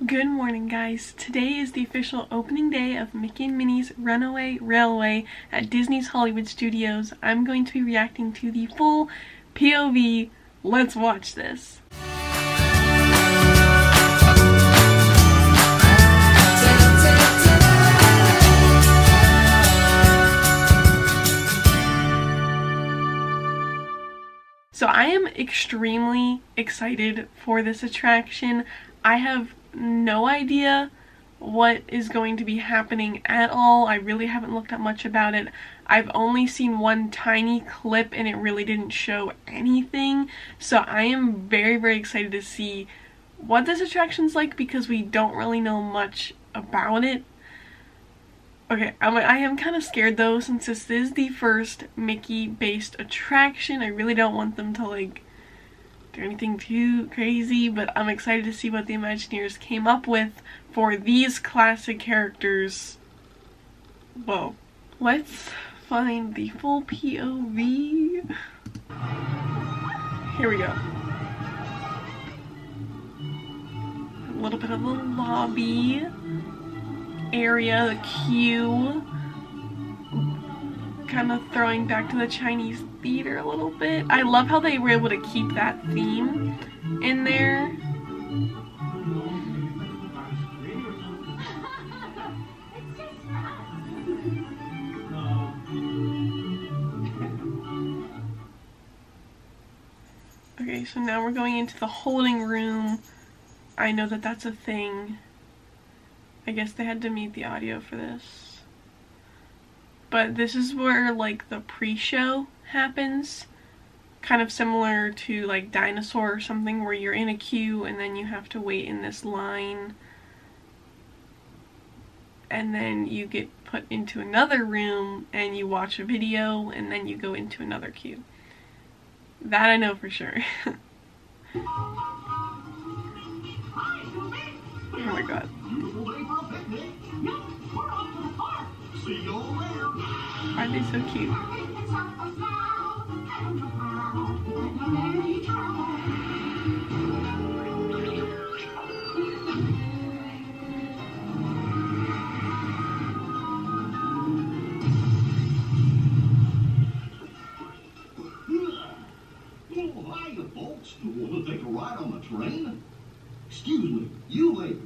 Good morning, guys. Today is the official opening day of Mickey and Minnie's Runaway Railway at Disney's Hollywood Studios. I'm going to be reacting to the full POV. Let's watch this. So I am extremely excited for this attraction. I have no idea what is going to be happening at all. I really haven't looked up much about it. I've only seen one tiny clip and it really didn't show anything. So I am very, very excited to see what this attraction's like because we don't really know much about it. Okay, I am kind of scared though since this is the first Mickey-based attraction. I really don't want them to like do anything too crazy, but I'm excited to see what the Imagineers came up with for these classic characters. Whoa. Let's find the full POV. Here we go. A little bit of the lobby area, the queue. Kind of throwing back to the Chinese theater a little bit. I love how they were able to keep that theme in there. Okay, so now we're going into the holding room. I know that that's a thing. I guess they had to mute the audio for this. But this is where like the pre-show happens, kind of similar to like Dinosaur or something, where you're in a queue and then you have to wait in this line and then you get put into another room and you watch a video and then you go into another queue. That I know for sure. Oh my god. Aren't they so cute? Hiya, folks. Want to take a ride on the train? Excuse me, you lady.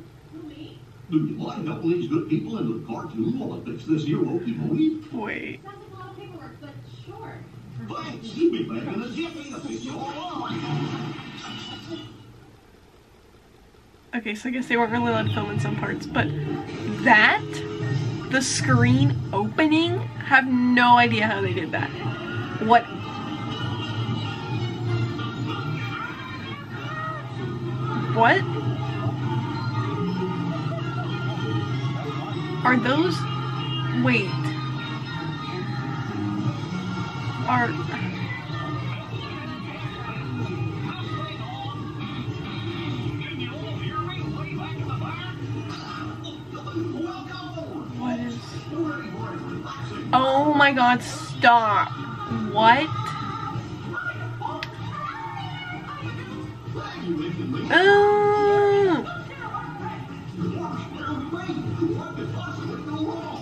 Me? Do you mind helping these good people into the cartoon while I fix this here IMovie? Wait. Sounds like a lot of paperwork, but sure. Thanks. You be back in a jiffy to fix it all up. Okay, so I guess they weren't really allowed to film in some parts, but that, the screen opening, have no idea how they did that. What? What? Are those, wait, are, what is, oh my god, stop, what?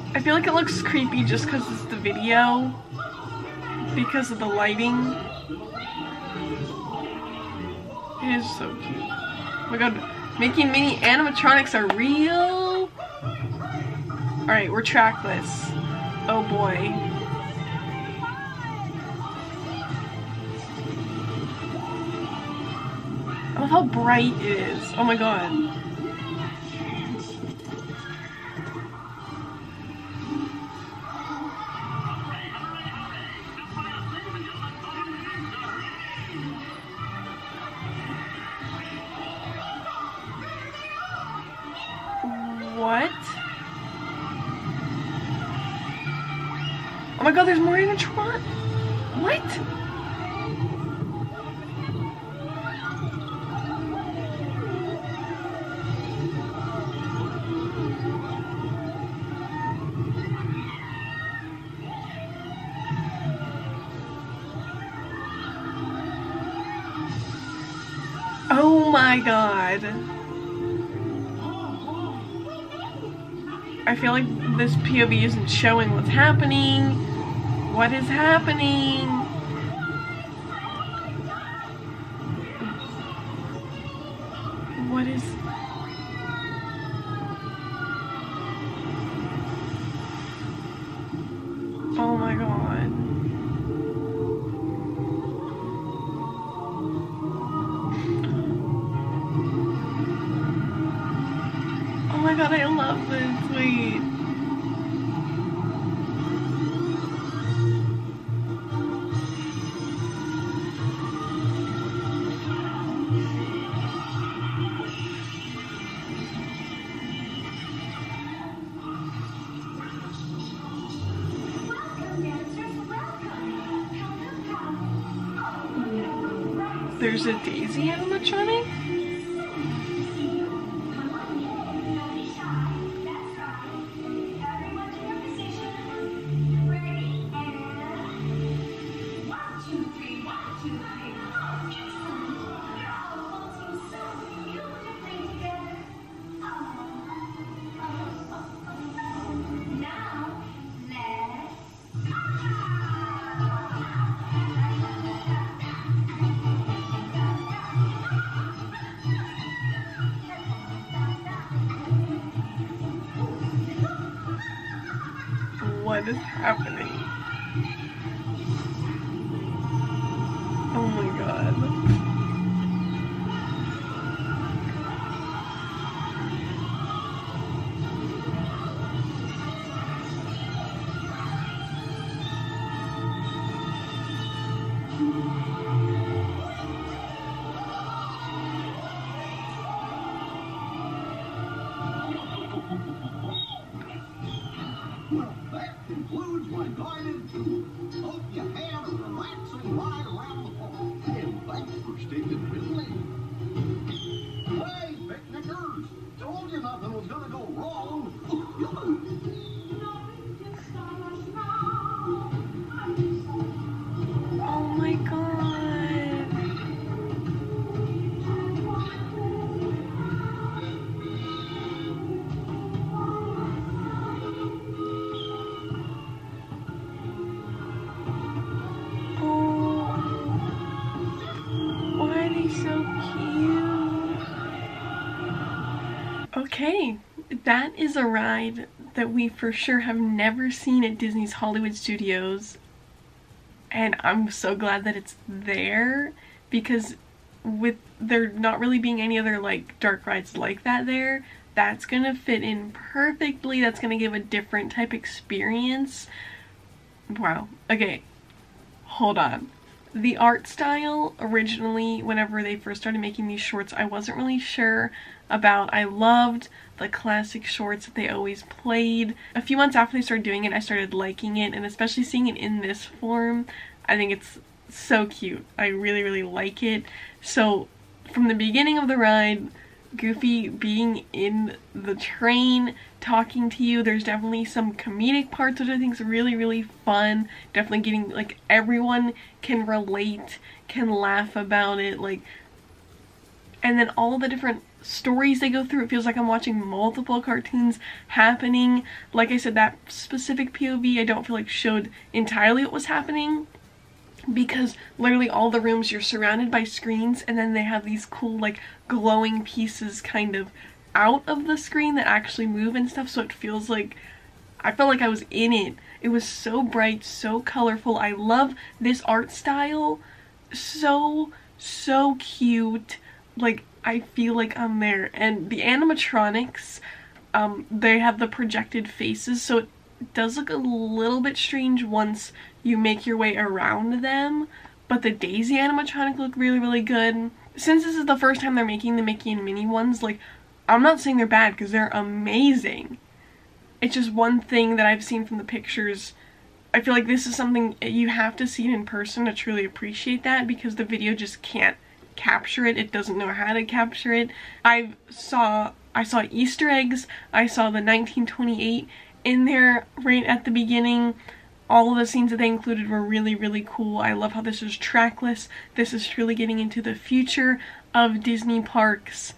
I feel like it looks creepy just because it's the video, because of the lighting. It is so cute. Oh my god, Mickey and Minnie animatronics are real. Alright, we're trackless. Oh boy. I love how bright it is. Oh my god. What? Oh my god, there's more animatronics. What? Oh my god. I feel like this POV isn't showing what's happening. What is happening? What is... Oh my god. Oh my god, I love this. Wait. There's a Daisy animatronic? What is happening? Oh my god. That concludes my guided tour. Hope you had a relaxing ride around the park. And thanks for sticking with me. Hey, picnickers! Told you nothing was gonna go wrong. Oh my god. Okay, that is a ride that we for sure have never seen at Disney's Hollywood Studios, and I'm so glad that it's there, because with there not really being any other like dark rides like that there, that's gonna fit in perfectly. That's gonna give a different type experience. Wow. Okay, hold on. The art style originally, whenever they first started making these shorts, I wasn't really sure about. I loved the classic shorts that they always played. A few months after they started doing it, I started liking it, and especially seeing it in this form, I think it's so cute. I really, really like it. So from the beginning of the ride, Goofy being in the train, talking to you, there's definitely some comedic parts which I think is really, really fun. Definitely getting, like, everyone can relate, can laugh about it, like, and then all the different stories they go through, it feels like I'm watching multiple cartoons happening. Like I said, that specific POV I don't feel like showed entirely what was happening, because literally all the rooms you're surrounded by screens, and then they have these cool like glowing pieces kind of out of the screen that actually move and stuff, so it feels like I felt like I was in it. It was so bright, so colorful. I love this art style. So cute. Like, I feel like I'm there. And the animatronics, they have the projected faces, so it does look a little bit strange once you make your way around them, but the Daisy animatronic look really, really good. Since this is the first time they're making the Mickey and Minnie ones, like, I'm not saying they're bad, because they're amazing. It's just one thing that I've seen from the pictures. I feel like this is something you have to see it in person to truly appreciate that, because the video just can't capture it. It doesn't know how to capture it. I saw Easter eggs. I saw the 1928 in there right at the beginning. All of the scenes that they included were really, really cool. I love how this is trackless. This is truly getting into the future of Disney parks.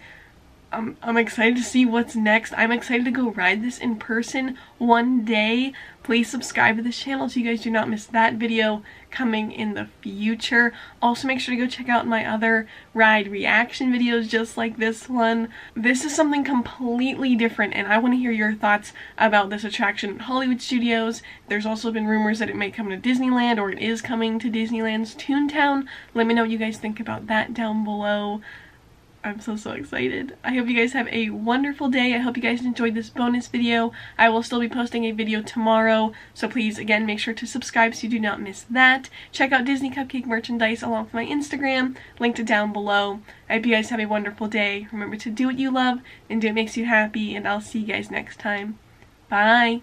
I'm excited to see what's next. I'm excited to go ride this in person one day. Please subscribe to this channel so you guys do not miss that video coming in the future. Also make sure to go check out my other ride reaction videos just like this one. This is something completely different and I want to hear your thoughts about this attraction at Hollywood Studios. There's also been rumors that it may come to Disneyland, or it is coming to Disneyland's Toontown. Let me know what you guys think about that down below. I'm so excited. I hope you guys have a wonderful day. I hope you guys enjoyed this bonus video. I will still be posting a video tomorrow, so please, again, make sure to subscribe so you do not miss that. Check out Disney Cupcake merchandise along with my Instagram, linked down below. I hope you guys have a wonderful day. Remember to do what you love and do what makes you happy, and I'll see you guys next time. Bye!